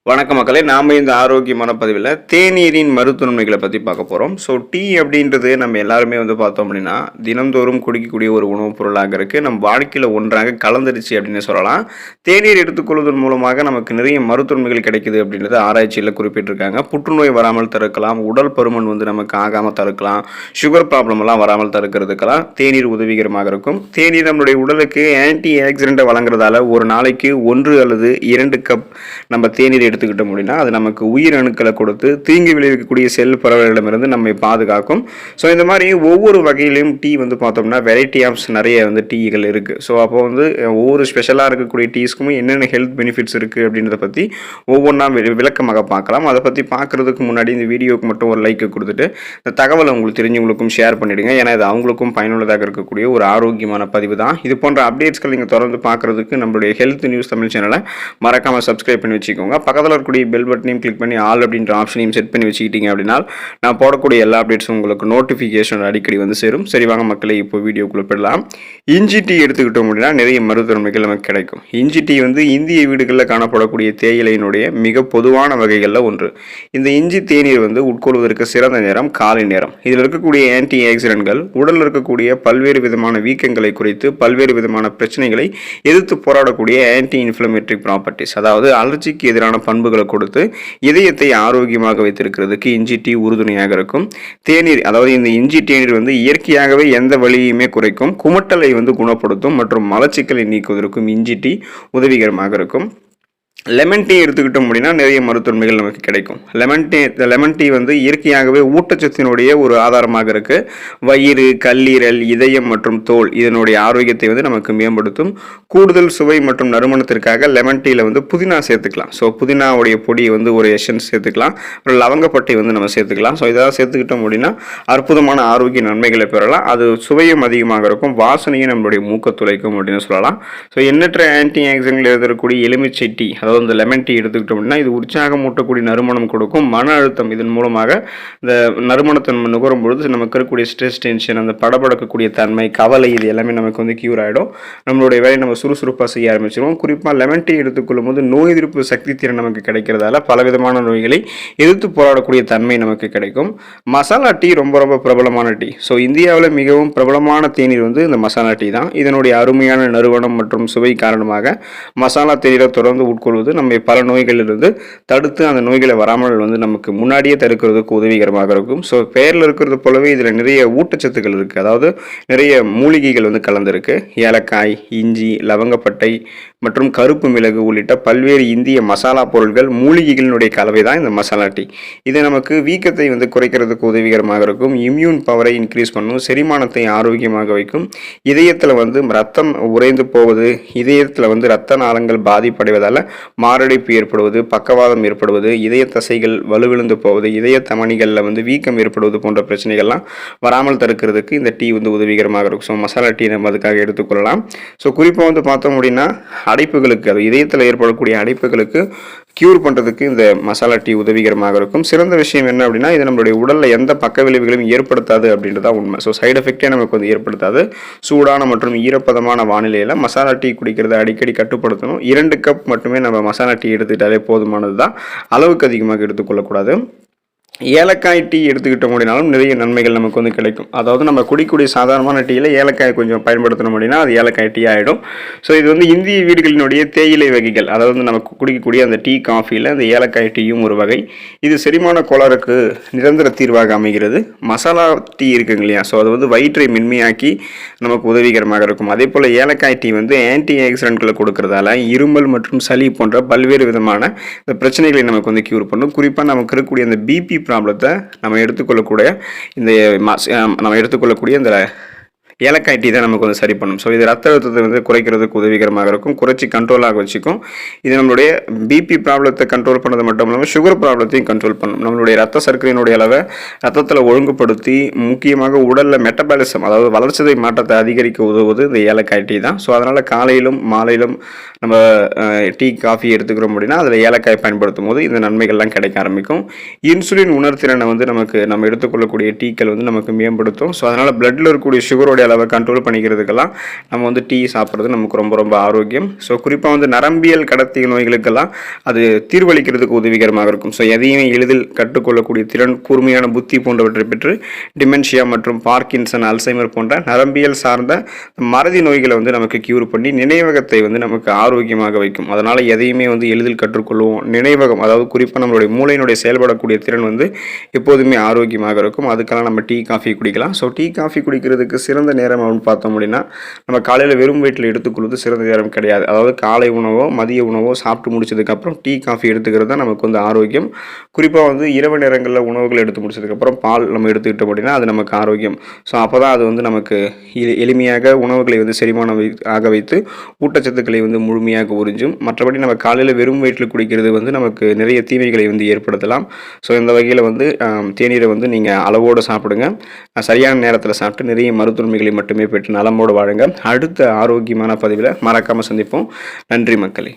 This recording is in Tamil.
வணக்க மக்களே, நாம் இந்த ஆரோக்கியமான பதிவில் தேநீரின் மருத்துவன்மைகளை பற்றி பார்க்க போகிறோம். ஸோ டீ அப்படின்றது நம்ம எல்லாருமே பார்த்தோம் அப்படின்னா தினந்தோறும் குடிக்கக்கூடிய ஒரு உணவுப் பொருளாக இருக்குது. நம்ம வாழ்க்கையில் ஒன்றாக கலந்துருச்சு அப்படின்னு சொல்லலாம். தேநீர் எடுத்துக்கொள்வதன் மூலமாக நமக்கு நிறைய மருத்துவன்மைகள் கிடைக்குது அப்படின்றது ஆராய்ச்சியில் குறிப்பிட்டிருக்காங்க. புற்றுநோய் வராமல் தடுக்கலாம், உடல் பருமன் நமக்கு ஆகாமல் தடுக்கலாம், சுகர் ப்ராப்ளம் எல்லாம் வராமல் தடுக்கிறதுக்கெல்லாம் தேநீர் உதவிகரமாக இருக்கும். தேநீர் நம்மளுடைய உடலுக்கு ஆன்டி ஆக்சிடென்ட்டை வழங்குறதால ஒரு நாளைக்கு 1 அல்லது 2 கப் நம்ம தேநீர் எடுத்துக்கிட்டோம் அப்படின்னா அது நமக்கு உயிர் அணுக்களை கொடுத்து தீங்கு விளைவிக்கக்கூடிய செல் பரவலிடமிருந்து நம்மை பாதுகாக்கும். ஸோ இந்த மாதிரி ஒவ்வொரு வகையிலையும் டீ பார்த்தோம்னா வெரைட்டி ஆஃப்ஸ் நிறைய டீகள் இருக்குது. ஸோ அப்போ ஒவ்வொரு ஸ்பெஷலாக இருக்கக்கூடிய டீஸ்க்குமே என்னென்ன ஹெல்த் பெனிஃபிட்ஸ் இருக்குது அப்படின்றத பற்றி ஒவ்வொன்றா விளக்கமாக பார்க்கலாம். அதை பற்றி பார்க்குறதுக்கு முன்னாடி இந்த வீடியோக்கு மட்டும் ஒரு லைக் கொடுத்துட்டு இந்த தகவலை உங்களுக்கு தெரிஞ்சவங்களுக்கும் ஷேர் பண்ணிவிடுங்க. ஏன்னா இது அவங்களுக்கும் பயனுள்ளதாக இருக்கக்கூடிய ஒரு ஆரோக்கியமான பதிவு தான். இது போன்ற அப்டேட்ஸ்கள் நீங்கள் தொடர்ந்து பார்க்குறதுக்கு நம்மளுடைய ஹெல்த் நியூஸ் தமிழ் சேனலை மறக்காமல் சப்ஸ்கிரைப் பண்ணி வச்சுக்கோங்க. பக்கத்தில் இருக்கக்கூடிய பெல் பட்டனையும் கிளிக் பண்ணி ஆல் அப்படின்ற ஆப்ஷனையும் செட் பண்ணி வச்சுக்கிட்டீங்க அப்படின்னா நான் போடக்கூடிய எல்லா அப்டேட்ஸும் உங்களுக்கு நோட்டிஃபிகேஷன் அடிக்கடி சேரும். சரி வாங்க மக்களே, இப்போ வீடியோக்குள்ள போயிடலாம். இஞ்சி டீ எடுத்துக்கிட்டோம் அப்படின்னா நிறைய மருத்துவமைகள் நமக்கு கிடைக்கும். இஞ்சி டீ இந்திய வீடுகளில் காணப்படக்கூடிய தேயிலையினுடைய மிக பொதுவான வகைகளில் ஒன்று. இந்த இஞ்சி தேநீர் உட்கொள்வதற்கு சிறந்த நேரம் காலை நேரம். இதில் இருக்கக்கூடிய ஆன்டி ஆக்சிடென்ட்கள் உடலில் இருக்கக்கூடிய பல்வேறு விதமான வீக்கங்களை குறைத்து பல்வேறு விதமான பிரச்சனைகளை எதிர்த்து போராடக்கூடிய ஆன்டி இன்ஃப்ளமேட்டரி ப்ராப்பர்ட்டிஸ், அதாவது அலர்ஜிக்கு எதிரான பண்புகளை கொடுத்து இதயத்தை ஆரோக்கியமாக வைத்திருக்கிறதுக்கு இஞ்சி டீ உறுதுணையாக இருக்கும். தேநீர், அதாவது இந்த இஞ்சி தேநீர் இயற்கையாகவே எந்த வலியுமே குறைக்கும், குமட்டலை குணப்படுத்தும் மற்றும் மலச்சிக்கலை நீக்குவதற்கும் இஞ்சி டீ உதவிகரமாக இருக்கும். லெமன் டீ எடுத்துக்கிட்டோம் அப்படின்னா நிறைய மருத்துவமைகள் நமக்கு கிடைக்கும். லெமன் டீ இயற்கையாகவே ஊட்டச்சத்தினுடைய ஒரு ஆதாரமாக இருக்கு. வயிறு, கல்லீரல், இதயம் மற்றும் தோல் இதனுடைய ஆரோக்கியத்தை நமக்கு மேம்படுத்தும். கூடுதல் சுவை மற்றும் நறுமணத்திற்காக லெமன் டீல புதினா சேர்த்துக்கலாம். ஸோ புதினாவுடைய பொடி ஒரு எசன்ஸ் சேர்த்துக்கலாம். அப்புறம் லவங்கப்பட்டை நம்ம சேர்த்துக்கலாம். ஸோ இதெல்லாம் சேர்த்துக்கிட்டோம் அப்படின்னா அற்புதமான ஆரோக்கிய நன்மைகளை பெறலாம். அது சுவையும் அதிகமாக இருக்கும், வாசனையும் நம்மளுடைய மூக்க துளைக்கும் அப்படின்னு சொல்லலாம். ஸோ எண்ணற்ற ஆன்டி ஆக்சிடென்ட்கள் இருக்கக்கூடிய எலுமிச்சை டீ, அதாவது இந்த லெமன் டீ எடுத்துக்கிட்டோம் அப்படின்னா இது உற்சாகம் ஊட்டக்கூடிய நறுமணம் கொடுக்கும். மன அழுத்தம், இதன் மூலமாக இந்த நறுமணத்தை நம்ம நுகரும் பொழுது நமக்கு இருக்கக்கூடிய ஸ்ட்ரெஸ், டென்ஷன், அந்த படபடக்கக்கூடிய தன்மை, கவலை, இது எல்லாமே நமக்கு கியூர் ஆகிடும். நம்மளுடைய வேலையை நம்ம சுறுசுறுப்பாக செய்ய ஆரம்பிச்சிடுவோம். குறிப்பாக லெமன் டீ எடுத்துக்கொள்ளும் போது நோய் எதிர்ப்பு சக்தி திறன் நமக்கு கிடைக்கிறதால பலவிதமான நோய்களை எதிர்த்து போராடக்கூடிய தன்மை நமக்கு கிடைக்கும். மசாலா டீ ரொம்ப ரொம்ப பிரபலமான டீ. ஸோ இந்தியாவில் மிகவும் பிரபலமான தேநீர் இந்த மசாலா டீ தான். இதனுடைய அருமையான நறுமணம் மற்றும் சுவை காரணமாக மசாலா தேநீரை தொடர்ந்து உட்கொள்வது நம்ம பல நோய்களிலிருந்து தடுத்து அந்த நோய்களை வராமல் நமக்கு முன்னாடியே தடுக்கிறதுக்கு உதவிகரமாக இருக்கும். ஸோ பெயரில் இருக்கிறது போலவே இதில் நிறைய ஊட்டச்சத்துக்கள் இருக்குது. அதாவது நிறைய மூலிகைகள் கலந்துருக்கு. ஏலக்காய், இஞ்சி, லவங்கப்பட்டை மற்றும் கருப்பு மிளகு உள்ளிட்ட பல்வேறு இந்திய மசாலா பொருட்கள், மூலிகைகளினுடைய கலவை தான் இந்த மசாலா டீ. இது நமக்கு வீக்கத்தை குறைக்கிறதுக்கு உதவிகரமாக இருக்கும். இம்யூன் பவரை இன்க்ரீஸ் பண்ணும், செரிமானத்தை ஆரோக்கியமாக வைக்கும். இதயத்தில் ரத்தம் உறைந்து போவது, இதயத்தில் ரத்த நாளங்கள் பாதிப்படைவதால் மாரடைப்பு ஏற்படுவது, பக்கவாதம் ஏற்படுவது, இதய தசைகள் வலுவிழந்து போவது, இதய தமனிகளில் வீக்கம் ஏற்படுவது போன்ற பிரச்சனைகள்லாம் வராமல் தடுக்கிறதுக்கு இந்த டீ உதவிகரமாக இருக்கும். ஸோ மசாலா டீ நம்ம அதுக்காக எடுத்துக்கொள்ளலாம். ஸோ குறிப்பாக பார்த்தோம் அப்படின்னா அடைப்புகளுக்கு, அது இதயத்தில் ஏற்படக்கூடிய அடைப்புகளுக்கு கியூர் பண்ணுறதுக்கு இந்த மசாலா டீ உதவிகரமாக இருக்கும். சிறந்த விஷயம் என்ன அப்படின்னா இது நம்மளுடைய உடலில் எந்த பக்க விளைவுகளையும் ஏற்படுத்தாது அப்படின்றதான் உண்மை. ஸோ சைடு எஃபெக்டே நமக்கு ஏற்படுத்தாது. சூடான மற்றும் ஈரப்பதமான வானிலையில் மசாலா டீ குடிக்கிறத அடிக்கடி கட்டுப்படுத்தணும். 2 கப் மட்டுமே நம்ம மசாலா டீ எடுத்துக்கிட்டாலே போதுமானது தான். அளவுக்கு அதிகமாக எடுத்துக்கொள்ளக்கூடாது. ஏலக்காய் டீ எடுத்துக்கிட்டோம் அப்படின்னாலும் நிறைய நன்மைகள் நமக்கு கிடைக்கும். அதாவது நம்ம குடிக்கூடிய சாதாரணமான டீயில் ஏலக்காய் கொஞ்சம் பயன்படுத்தணும் அப்படின்னா அது ஏலக்காய் டீ ஆகிடும். ஸோ இது இந்திய வீடுகளினுடைய தேயிலை வகைகள், அதாவது நம்ம குடிக்கக்கூடிய அந்த டீ, காஃபியில் அந்த ஏலக்காய் டீயும் ஒரு வகை. இது செரிமான கோளாறுக்கு நிரந்தர தீர்வாக அமைகிறது. மசாலா டீ இருக்குங்க இல்லையா, ஸோ அது வயிற்றை மென்மையாக்கி நமக்கு உதவிகரமாக இருக்கும். அதே போல் ஏலக்காய் டீ ஆன்டி ஆக்சிடென்ட்களை கொடுக்கறதால இருமல் மற்றும் சளி போன்ற பல்வேறு விதமான இந்த பிரச்சனைகளை நமக்கு கியூர் பண்ணும். குறிப்பாக நமக்கு இருக்கக்கூடிய அந்த பிபி ப்ராப்ளத்தை நம்ம எடுத்துக்கொள்ளக்கூடிய இந்த ஏலக்காய் டீ தான் நமக்கு சரி பண்ணும். ஸோ இது ரத்த அழுத்தத்தை குறைக்கிறதுக்கு உதவிகரமாக இருக்கும், குறைச்சி கண்ட்ரோலாக வச்சுக்கும். இது நம்மளுடைய பிபி ப்ராப்ளத்தை கண்ட்ரோல் பண்ணது மட்டும் இல்லாமல் சுகர் ப்ராப்ளத்தையும் கண்ட்ரோல் பண்ணும். நம்மளுடைய ரத்த சர்க்கரையினுடைய அளவை ரத்தத்தில் ஒழுங்குபடுத்தி முக்கியமாக உடலில் மெட்டபாலிசம், அதாவது வளர்ச்சிதை மாற்றத்தை அதிகரிக்க உதவுவது இந்த ஏலக்காய் டீ தான். ஸோ அதனால் காலையிலும் மாலையிலும் நம்ம டீ, காஃபி எடுத்துக்கிறோம் அப்படின்னா அதில் ஏலக்காய் பயன்படுத்தும் போது இந்த நன்மைகள்லாம் கிடைக்க ஆரம்பிக்கும். இன்சுலின் உணர்திறனை நம்ம எடுத்துக்கொள்ளக்கூடிய டீக்கள் நமக்கு மேம்படுத்தும். ஸோ அதனால் பிளட்டில் இருக்கக்கூடிய சுகரோடைய அளவை கண்ட்ரோல் பண்ணிக்கிறதுக்கெல்லாம் நம்ம வந்து டீ சாப்பிட்றது நமக்கு ரொம்ப ரொம்ப ஆரோக்கியம். ஸோ குறிப்பாக வந்து நரம்பியல் கடத்தி நோய்களுக்கெல்லாம் அது தீர்வளிக்கிறதுக்கு உதவிகரமாக இருக்கும். ஸோ எதையுமே எளிதில் கற்றுக்கொள்ளக்கூடிய திறன், கூர்மையான புத்தி போன்றவற்றை பெற்று டிமென்ஷியா மற்றும் பார்க்கின்சன், அல்சைமர் போன்ற நரம்பியல் சார்ந்த மறதி நோய்களை வந்து நமக்கு கியூர் பண்ணி நினைவகத்தை வந்து நமக்கு ஆரோக்கியமாக வைக்கும். அதனால் எதையுமே வந்து எளிதில் கற்றுக்கொள்வோம். நினைவகம், அதாவது குறிப்பாக நம்மளுடைய மூளையினுடைய செயல்படக்கூடிய திறன் வந்து எப்போதுமே ஆரோக்கியமாக இருக்கும். அதுக்கெல்லாம் நம்ம டீ காஃபி குடிக்கலாம். ஸோ டீ காஃபி குடிக்கிறதுக்கு சிறந்த நேரம் அப்படின்னு பார்த்தோம் அப்படின்னா, நம்ம காலையில் வெறும் வயிற்றில் எடுத்துக்கொள்வது சிறந்த நேரம் கிடையாது. அதாவது காலை உணவோ மதிய உணவோ சாப்பிட்டு முடிச்சதுக்கப்புறம் டீ காஃபி எடுத்துக்கிறது தான் நமக்கு வந்து ஆரோக்கியம். குறிப்பாக வந்து இரவு நேரங்களில் உணவுகள் எடுத்து முடிச்சதுக்கப்புறம் பால் நம்ம எடுத்துக்கிட்டோம் அப்படின்னா அது நமக்கு ஆரோக்கியம். ஸோ அப்போ தான் அது வந்து நமக்கு எளிமையாக உணவுகளை வந்து செரிமானம் ஆக வைத்து ஊட்டச்சத்துக்களை வந்து முழுமையாக உறிஞ்சும். மற்றபடி நம்ம காலையில் வெறும் வயிற்றில் குடிக்கிறது வந்து நமக்கு நிறைய தீமைகளை வந்து ஏற்படுத்தலாம். ஸோ இந்த வகையில் வந்து தேநீரை வந்து நீங்கள் அளவோடு சாப்பிடுங்க. சரியான நேரத்தில் சாப்பிட்டு நிறைய மருத்துவமைகளை மட்டுமே பெற்று நலமோடு வாழுங்க. அடுத்த ஆரோக்கியமான பதிவில் மறக்காமல் சந்திப்போம். நன்றி மக்களே.